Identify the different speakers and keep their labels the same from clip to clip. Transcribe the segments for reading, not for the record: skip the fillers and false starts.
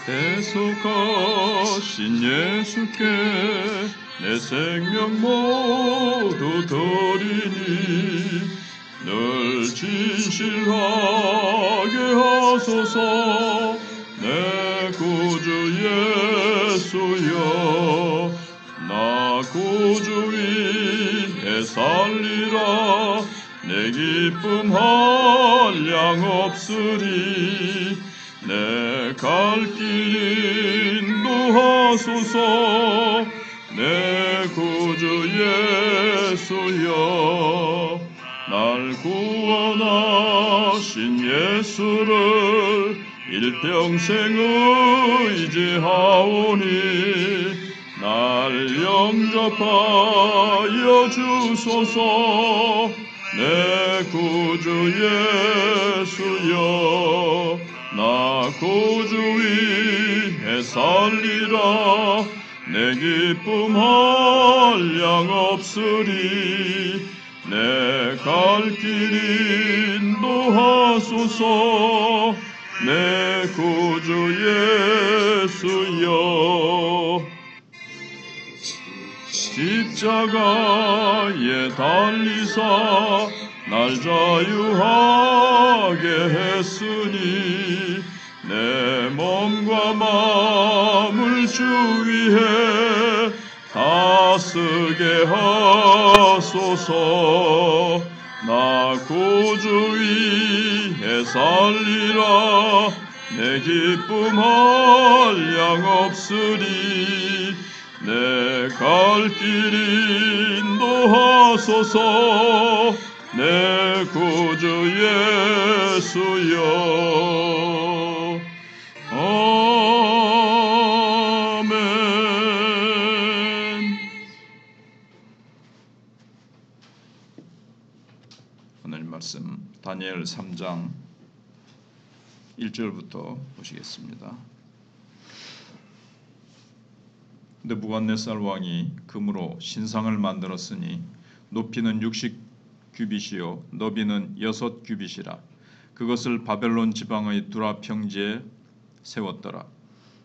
Speaker 1: 대속하신 예수께 내 생명 모두 드리니 늘 진실하게 하소서. 내 구주 예수여, 나 구주 위에 살리라. 내 기쁨 한량 없으리. 내 갈 길 인도하소서. 내 구주 예수여, 날 구원하신 예수를 일평생 의지하오니 날 영접하여 주소서. 내 구주 예수여, 나 구주 위에 살리라. 내 기쁨 한량 없으리. 내 갈 길 인도하소서. 내 구주 예수여, 십자가에 달리사 날 자유하게 했으니 내 몸과 마음을 주 위에 다쓰게 하소서. 나 구주 위에 살리라. 내 기쁨 한량 없으리. 내 갈 길 인도하소서. 내 구주 예수여. 아멘. 오늘 말씀 다니엘 3장 1절부터 보시겠습니다. 느부갓네살 왕이 금으로 신상을 만들었으니 높이는 60규빗이요 너비는 6규빗이라. 그것을 바벨론 지방의 두라 평지에 세웠더라.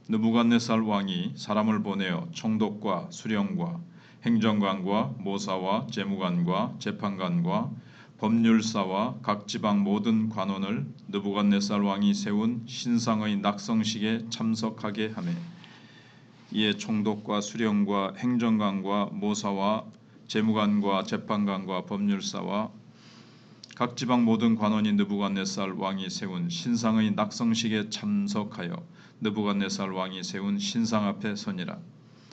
Speaker 1: 느부갓네살 왕이 사람을 보내어 총독과 수령과 행정관과 모사와 재무관과 재판관과 법률사와 각 지방 모든 관원을 느부갓네살 왕이 세운 신상의 낙성식에 참석하게 하매 이에 총독과 수령과 행정관과 모사와 재무관과 재판관과 법률사와 각 지방 모든 관원이 느부갓네살 왕이 세운 신상의 낙성식에 참석하여 느부갓네살 왕이 세운 신상 앞에 서니라.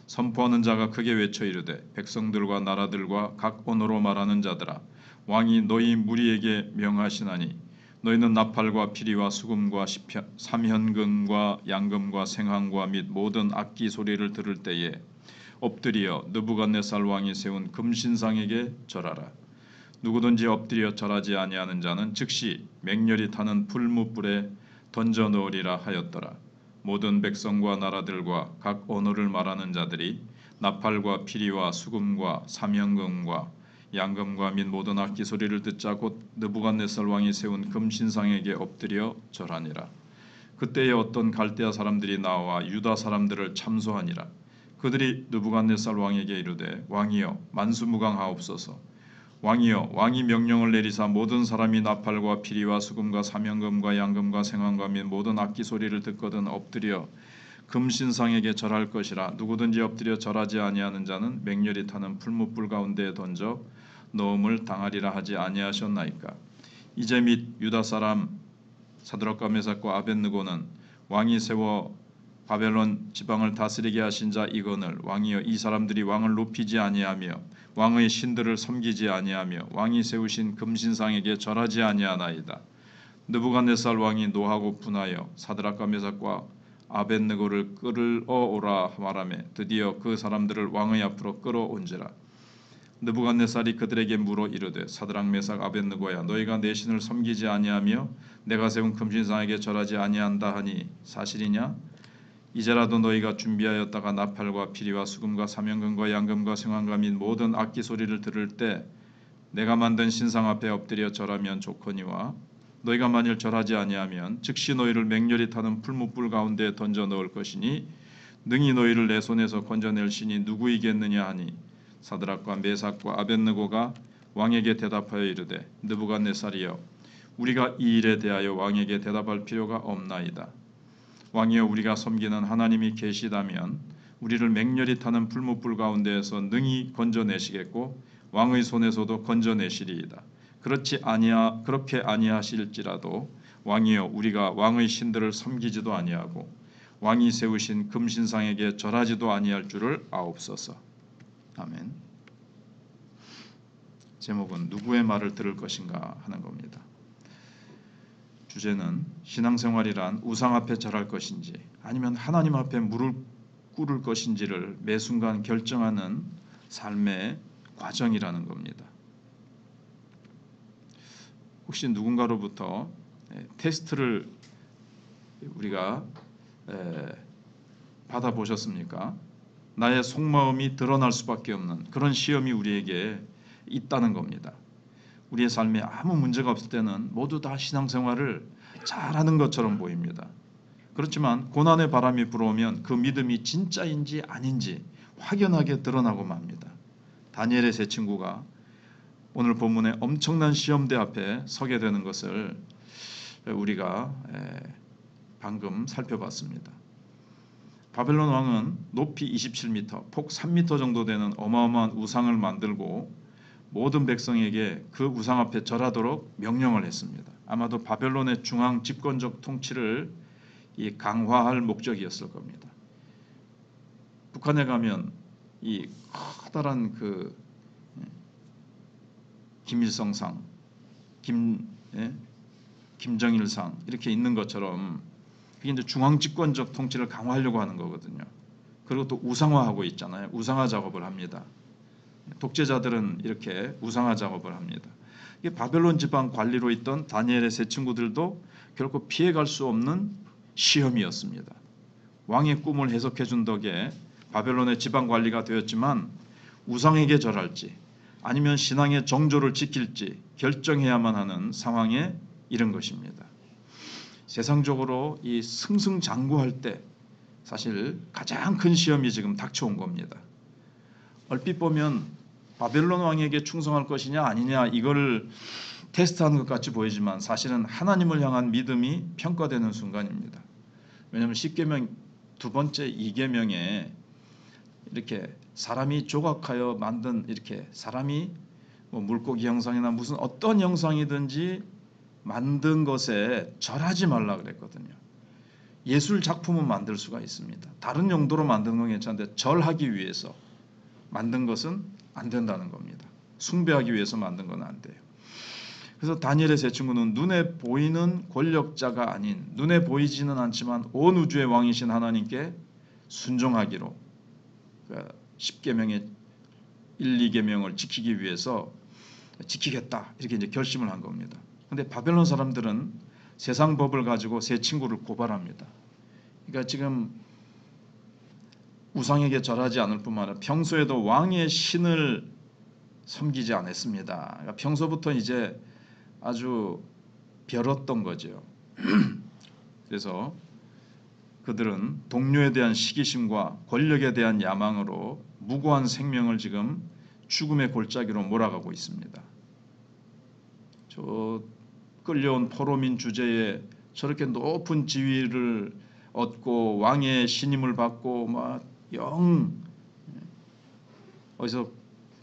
Speaker 1: 선포하는 자가 크게 외쳐 이르되 백성들과 나라들과 각 언어로 말하는 자들아, 왕이 너희 무리에게 명하시나니 너희는 나팔과 피리와 수금과 삼현금과 양금과 생황과 및 모든 악기 소리를 들을 때에 엎드려 느부갓네살 왕이 세운 금신상에게 절하라. 누구든지 엎드려 절하지 아니하는 자는 즉시 맹렬히 타는 풀무불에 던져 넣으리라 하였더라. 모든 백성과 나라들과 각 언어를 말하는 자들이 나팔과 피리와 수금과 삼현금과 양금과 및 모든 악기 소리를 듣자 곧 느부갓네살 왕이 세운 금신상에게 엎드려 절하니라. 그때에 어떤 갈대아 사람들이 나와 유다 사람들을 참소하니라. 그들이 느부갓네살 왕에게 이르되 왕이여 만수무강하옵소서. 왕이여 왕이 명령을 내리사 모든 사람이 나팔과 피리와 수금과 삼현금과 양금과 생황과 및 모든 악기 소리를 듣거든 엎드려 금신상에게 절할 것이라. 누구든지 엎드려 절하지 아니하는 자는 맹렬히 타는 풀무불 가운데에 던져 넣음을 당하리라 하지 아니하셨나이까. 이제 및 유다 사람 사드락과 메삭과 아벳느고는 왕이 세워 바벨론 지방을 다스리게 하신 자 이거늘 왕이여 이 사람들이 왕을 높이지 아니하며 왕의 신들을 섬기지 아니하며 왕이 세우신 금신상에게 절하지 아니하나이다. 느부갓네살 왕이 노하고 분하여 사드락과 메삭과 아벳느고를 끌어오라 말하매 드디어 그 사람들을 왕의 앞으로 끌어온지라. 느부갓네살이 그들에게 물어 이르되 사드락 메삭 아벳느고야, 너희가 내 신을 섬기지 아니하며 내가 세운 금신상에게 절하지 아니한다 하니 사실이냐? 이제라도 너희가 준비하였다가 나팔과 피리와 수금과 삼현금과 양금과 생황과 및 모든 악기 소리를 들을 때 내가 만든 신상 앞에 엎드려 절하면 좋거니와 너희가 만일 절하지 아니하면 즉시 너희를 맹렬히 타는 풀무불 가운데 던져 넣을 것이니 능히 너희를 내 손에서 건져낼 신이 누구이겠느냐 하니 사드락과 메삭과 아벳느고가 왕에게 대답하여 이르되 느부갓네살이여 우리가 이 일에 대하여 왕에게 대답할 필요가 없나이다. 왕이여 우리가 섬기는 하나님이 계시다면 우리를 맹렬히 타는 풀무불 가운데에서 능히 건져내시겠고 왕의 손에서도 건져내시리이다. 그렇게 아니하실지라도 왕이여 우리가 왕의 신들을 섬기지도 아니하고 왕이 세우신 금신상에게 절하지도 아니할 줄을 아옵소서. 아멘. 제목은 누구의 말을 들을 것인가 하는 겁니다. 주제는 신앙생활이란 우상 앞에 절할 것인지 아니면 하나님 앞에 무릎 꿇을 것인지를 매 순간 결정하는 삶의 과정이라는 겁니다. 혹시 누군가로부터 테스트를 우리가 받아보셨습니까? 나의 속마음이 드러날 수밖에 없는 그런 시험이 우리에게 있다는 겁니다. 우리의 삶에 아무 문제가 없을 때는 모두 다 신앙생활을 잘하는 것처럼 보입니다. 그렇지만 고난의 바람이 불어오면 그 믿음이 진짜인지 아닌지 확연하게 드러나고 맙니다. 다니엘의 세 친구가 오늘 본문에 엄청난 시험대 앞에 서게 되는 것을 우리가 방금 살펴봤습니다. 바벨론 왕은 높이 27m, 폭 3m 정도 되는 어마어마한 우상을 만들고 모든 백성에게 그 우상 앞에 절하도록 명령을 했습니다. 아마도 바벨론의 중앙 집권적 통치를 강화할 목적이었을 겁니다. 북한에 가면 이 커다란 그 김일성상, 김정일상 이렇게 있는 것처럼 그게 이제 중앙 집권적 통치를 강화하려고 하는 거거든요. 그리고 또 우상화하고 있잖아요. 우상화 작업을 합니다. 독재자들은 이렇게 우상화 작업을 합니다. 이게 바벨론 지방 관리로 있던 다니엘의 세 친구들도 결코 피해갈 수 없는 시험이었습니다. 왕의 꿈을 해석해 준 덕에 바벨론의 지방 관리가 되었지만 우상에게 절할지 아니면 신앙의 정조를 지킬지 결정해야만 하는 상황에 이른 것입니다. 세상적으로 이 승승장구할 때 사실 가장 큰 시험이 지금 닥쳐온 겁니다. 얼핏 보면 바벨론 왕에게 충성할 것이냐 아니냐 이거를 테스트하는 것 같이 보이지만 사실은 하나님을 향한 믿음이 평가되는 순간입니다. 왜냐하면 십계명 두 번째 이계명에 이렇게 사람이 조각하여 만든 이렇게 사람이 뭐 물고기 형상이나 무슨 어떤 형상이든지 만든 것에 절하지 말라 그랬거든요. 예술 작품은 만들 수가 있습니다. 다른 용도로 만드는 건 괜찮은데 절하기 위해서 만든 것은 안 된다는 겁니다. 숭배하기 위해서 만든 건 안 돼요. 그래서 다니엘의 세 친구는 눈에 보이는 권력자가 아닌 눈에 보이지는 않지만 온 우주의 왕이신 하나님께 순종하기로 10계명의 1, 2계명을 지키기 위해서 지키겠다 이렇게 이제 결심을 한 겁니다. 그런데 바벨론 사람들은 세상 법을 가지고 세 친구를 고발합니다. 그러니까 지금 우상에게 절하지 않을 뿐만 아니라 평소에도 왕의 신을 섬기지 않았습니다. 그러니까 평소부터 이제 아주 벼렀던 거죠. 그래서 그들은 동료에 대한 시기심과 권력에 대한 야망으로 무고한 생명을 지금 죽음의 골짜기로 몰아가고 있습니다. 저 끌려온 포로민 주제에 저렇게 높은 지위를 얻고 왕의 신임을 받고 막 영 어디서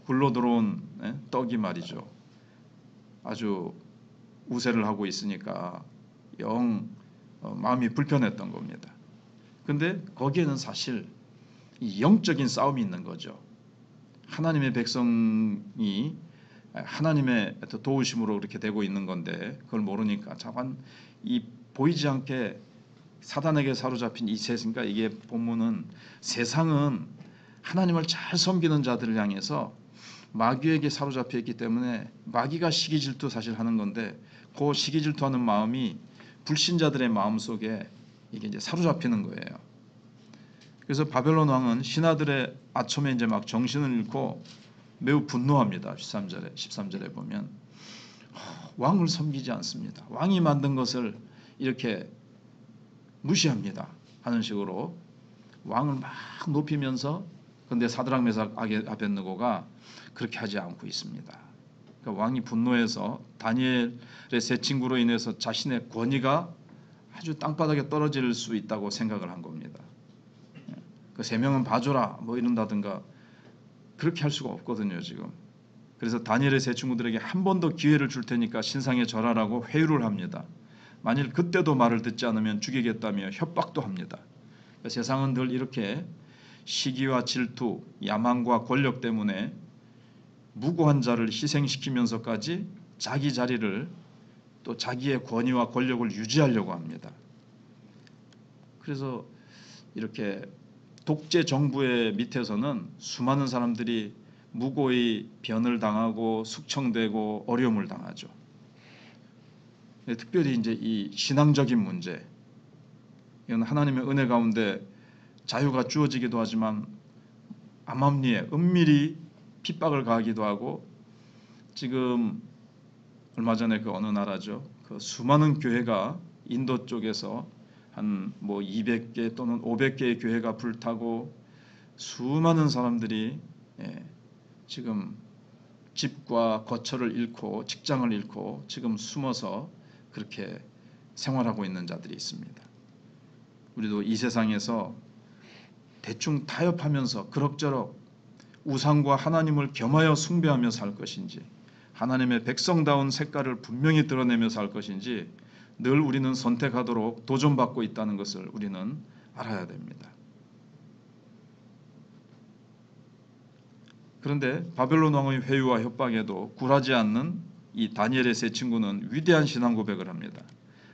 Speaker 1: 굴러 들어온 떡이 말이죠. 아주 우세를 하고 있으니까 영 마음이 불편했던 겁니다. 근데 거기에는 사실 이 영적인 싸움이 있는 거죠. 하나님의 백성이 하나님의 도우심으로 그렇게 되고 있는 건데 그걸 모르니까 자관 이 보이지 않게 사단에게 사로잡힌 이 세상과 이게 본문은 세상은 하나님을 잘 섬기는 자들을 향해서 마귀에게 사로잡혀 있기 때문에 마귀가 시기질투 사실 하는 건데 그 시기질투하는 마음이 불신자들의 마음 속에 이게 이제 사로잡히는 거예요. 그래서 바벨론 왕은 신하들의 아첨에 이제 막 정신을 잃고 매우 분노합니다. 13절에 보면
Speaker 2: 왕을 섬기지 않습니다. 왕이 만든 것을 이렇게 무시합니다. 하는 식으로 왕을 막 높이면서, 근데 사드락 메삭 아벳느고가 그렇게 하지 않고 있습니다. 그러니까 왕이 분노해서 다니엘의 세 친구로 인해서 자신의 권위가 아주 땅바닥에 떨어질 수 있다고 생각을 한 겁니다. 그 세 명은 봐줘라 뭐 이런다든가 그렇게 할 수가 없거든요 지금. 그래서 다니엘의 세 친구들에게 한 번 더 기회를 줄 테니까 신상에 절하라고 회유를 합니다. 만일 그때도 말을 듣지 않으면 죽이겠다며 협박도 합니다. 그러니까 세상은 늘 이렇게 시기와 질투, 야망과 권력 때문에 무고한 자를 희생시키면서까지 자기 자리를, 또 자기의 권위와 권력을 유지하려고 합니다. 그래서 이렇게 독재 정부의 밑에서는 수많은 사람들이 무고히 변을 당하고 숙청되고 어려움을 당하죠. 특별히 이제 이 신앙적인 문제, 이건 하나님의 은혜 가운데 자유가 주어지기도 하지만 암암리에 은밀히 핍박을 가하기도 하고, 지금 얼마 전에 그 어느 나라죠, 그 수많은 교회가 인도 쪽에서 한 뭐 200개 또는 500개의 교회가 불타고 수많은 사람들이 지금 집과 거처를 잃고 직장을 잃고 지금 숨어서 그렇게 생활하고 있는 자들이 있습니다. 우리도 이 세상에서 대충 타협하면서 그럭저럭 우상과 하나님을 겸하여 숭배하며 살 것인지, 하나님의 백성다운 색깔을 분명히 드러내며 살 것인지 늘 우리는 선택하도록 도전받고 있다는 것을 우리는 알아야 됩니다. 그런데 바벨론 왕의 회유와 협박에도 굴하지 않는 이 다니엘의 세 친구는 위대한 신앙 고백을 합니다.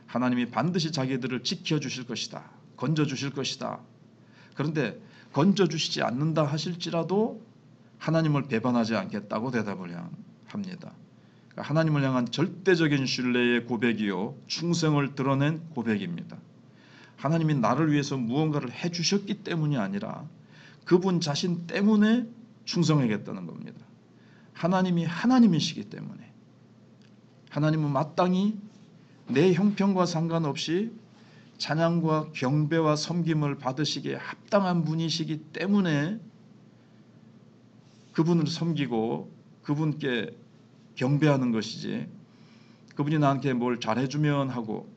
Speaker 2: 하나님이 반드시 자기들을 지켜주실 것이다, 건져주실 것이다. 그런데 건져주시지 않는다 하실지라도 하나님을 배반하지 않겠다고 대답을 합니다. 하나님을 향한 절대적인 신뢰의 고백이요, 충성을 드러낸 고백입니다. 하나님이 나를 위해서 무언가를 해주셨기 때문이 아니라 그분 자신 때문에 충성하겠다는 겁니다. 하나님이 하나님이시기 때문에, 하나님은 마땅히 내 형편과 상관없이 찬양과 경배와 섬김을 받으시기에 합당한 분이시기 때문에 그분을 섬기고 그분께 경배하는 것이지, 그분이 나한테 뭘 잘해주면 하고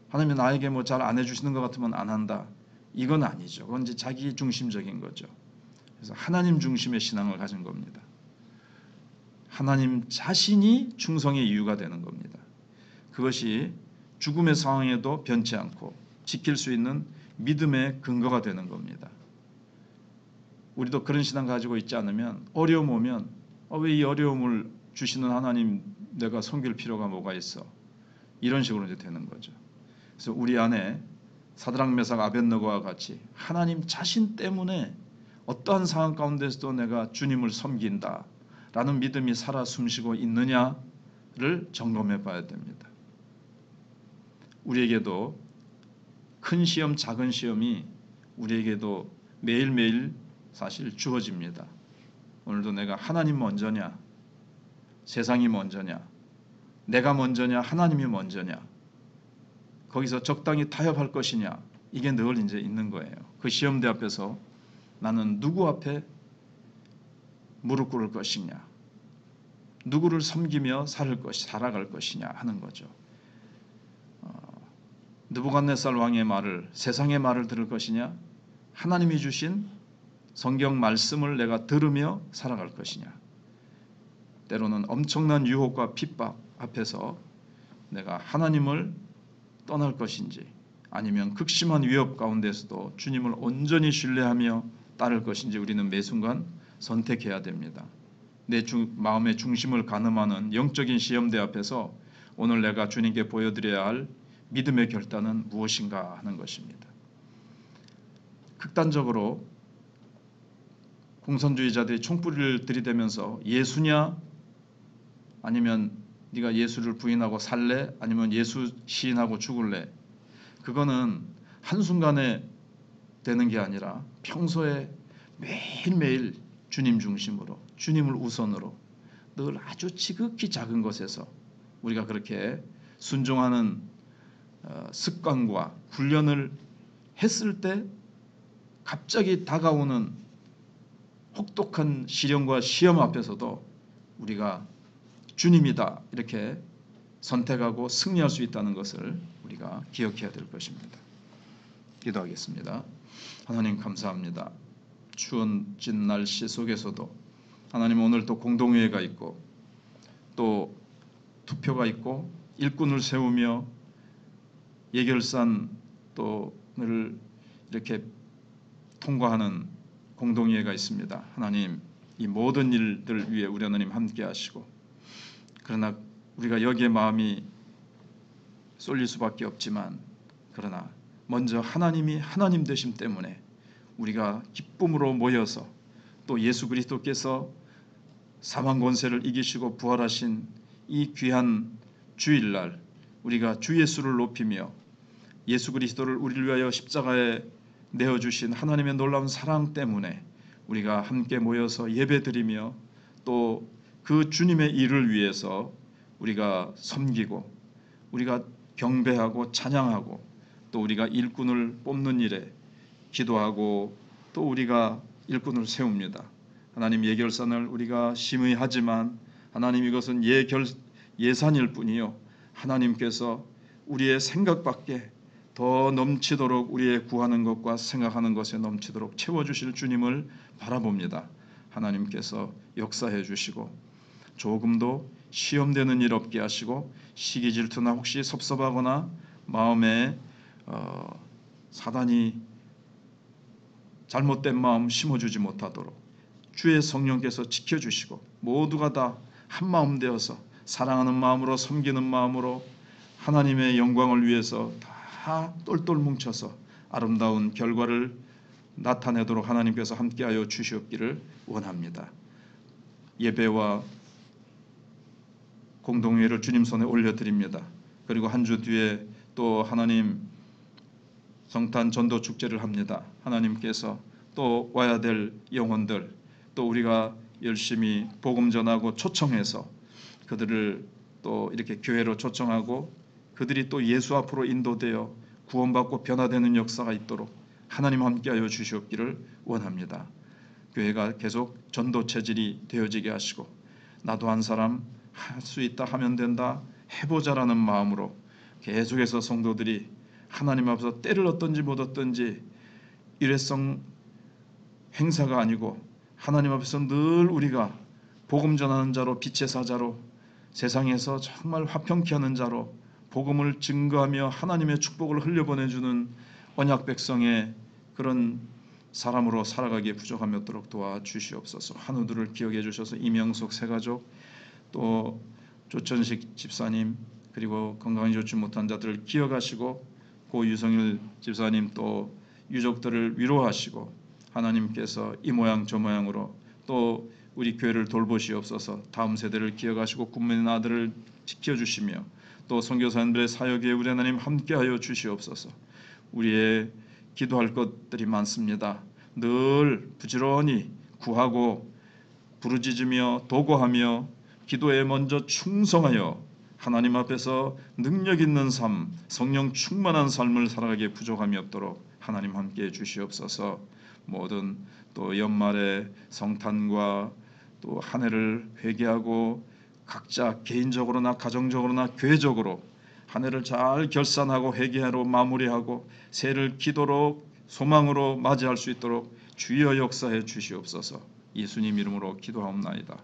Speaker 2: 하나님이 나에게 뭐 잘 안 해주시는 것 같으면 안 한다, 이건 아니죠. 그건 이제 자기 중심적인 거죠. 그래서 하나님 중심의 신앙을 가진 겁니다. 하나님 자신이 충성의 이유가 되는 겁니다. 그것이 죽음의 상황에도 변치 않고 지킬 수 있는 믿음의 근거가 되는 겁니다. 우리도 그런 신앙 가지고 있지 않으면 어려움 오면 왜 이 어려움을 주시는 하나님 내가 섬길 필요가 뭐가 있어, 이런 식으로 이제 되는 거죠. 그래서 우리 안에 사드락 메삭 아벳느고와 같이 하나님 자신 때문에 어떠한 상황 가운데서도 내가 주님을 섬긴다라는 믿음이 살아 숨쉬고 있느냐를 점검해 봐야 됩니다. 우리에게도 큰 시험, 작은 시험이 우리에게도 매일매일 사실 주어집니다. 오늘도 내가 하나님 먼저냐, 세상이 먼저냐, 내가 먼저냐, 하나님이 먼저냐, 거기서 적당히 타협할 것이냐, 이게 늘 이제 있는 거예요. 그 시험대 앞에서 나는 누구 앞에 무릎 꿇을 것이냐, 누구를 섬기며 살아갈 것이냐 하는 거죠. 느부갓네살 왕의 말을, 세상의 말을 들을 것이냐, 하나님이 주신 성경 말씀을 내가 들으며 살아갈 것이냐. 때로는 엄청난 유혹과 핍박 앞에서 내가 하나님을 떠날 것인지, 아니면 극심한 위협 가운데서도 주님을 온전히 신뢰하며 따를 것인지 우리는 매 순간 선택해야 됩니다. 내 마음의 중심을 가늠하는 영적인 시험대 앞에서 오늘 내가 주님께 보여드려야 할 믿음의 결단은 무엇인가 하는 것입니다. 극단적으로 공산주의자들이 총뿌리를 들이대면서 예수냐, 아니면 네가 예수를 부인하고 살래, 아니면 예수 시인하고 죽을래, 그거는 한순간에 되는 게 아니라 평소에 매일매일 주님 중심으로, 주님을 우선으로 늘 아주 지극히 작은 것에서 우리가 그렇게 순종하는 습관과 훈련을 했을 때 갑자기 다가오는 혹독한 시련과 시험 앞에서도 우리가 주님이다 이렇게 선택하고 승리할 수 있다는 것을 우리가 기억해야 될 것입니다. 기도하겠습니다. 하나님 감사합니다. 추워진 날씨 속에서도 하나님 오늘 또 공동회의가 있고 또 투표가 있고 일꾼을 세우며 예결산 또를 이렇게 통과하는 공동회의가 있습니다. 하나님 이 모든 일들 위해 우리 하나님 함께 하시고 그러나 우리가 여기에 마음이 쏠릴 수밖에 없지만 그러나 먼저 하나님이 하나님 되심 때문에 우리가 기쁨으로 모여서 또 예수 그리스도께서 사망 권세를 이기시고 부활하신 이 귀한 주일날 우리가 주 예수를 높이며 예수 그리스도를 우리를 위하여 십자가에 내어주신 하나님의 놀라운 사랑 때문에 우리가 함께 모여서 예배드리며 또 그 주님의 일을 위해서 우리가 섬기고 우리가 경배하고 찬양하고 또 우리가 일꾼을 뽑는 일에 기도하고 또 우리가 일꾼을 세웁니다. 하나님 예결산을 우리가 심의하지만 하나님 이것은 예산일 뿐이요 하나님께서 우리의 생각밖에 더 넘치도록 우리의 구하는 것과 생각하는 것에 넘치도록 채워주실 주님을 바라봅니다. 하나님께서 역사해 주시고 조금도 시험되는 일 없게 하시고 시기 질투나 혹시 섭섭하거나 마음에 사단이 잘못된 마음 심어주지 못하도록 주의 성령께서 지켜주시고 모두가 다 한마음 되어서 사랑하는 마음으로 섬기는 마음으로 하나님의 영광을 위해서 다 똘똘 뭉쳐서 아름다운 결과를 나타내도록 하나님께서 함께하여 주시옵기를 원합니다. 예배와 공동회를 주님 손에 올려드립니다. 그리고 한 주 뒤에 또 하나님 성탄 전도 축제를 합니다. 하나님께서 또 와야 될 영혼들 또 우리가 열심히 복음 전하고 초청해서 그들을 또 이렇게 교회로 초청하고 그들이 또 예수 앞으로 인도되어 구원받고 변화되는 역사가 있도록 하나님 함께하여 주시옵기를 원합니다. 교회가 계속 전도 체질이 되어지게 하시고 나도 한 사람 할 수 있다 하면 된다 해보자라는 마음으로 계속해서 성도들이 하나님 앞에서 때를 얻든지 못 얻든지 일회성 행사가 아니고 하나님 앞에서 늘 우리가 복음 전하는 자로 빛의 사자로 세상에서 정말 화평케 하는 자로 복음을 증거하며 하나님의 축복을 흘려보내주는 언약 백성의 그런 사람으로 살아가기에 부족함이 없도록 도와주시옵소서. 한우들을 기억해 주셔서 이명숙 새가족 또 조천식 집사님 그리고 건강이 좋지 못한 자들을 기억하시고 고 유성일 집사님 또 유족들을 위로하시고 하나님께서 이 모양 저 모양으로 또 우리 교회를 돌보시옵소서. 다음 세대를 기억하시고 군민의 아들을 지켜주시며 또 선교사님들의 사역에 우리 하나님 함께하여 주시옵소서. 우리의 기도할 것들이 많습니다. 늘 부지런히 구하고 부르짖으며 도구하며 기도에 먼저 충성하여 하나님 앞에서 능력 있는 삶, 성령 충만한 삶을 살아가기에 부족함이 없도록 하나님 함께해 주시옵소서. 모든 또 연말에 성탄과 또 한 해를 회개하고 각자 개인적으로나 가정적으로나 교회적으로 한 해를 잘 결산하고 회개하러 마무리하고 새해를 기도로 소망으로 맞이할 수 있도록 주여 역사해 주시옵소서. 예수님 이름으로 기도하옵나이다.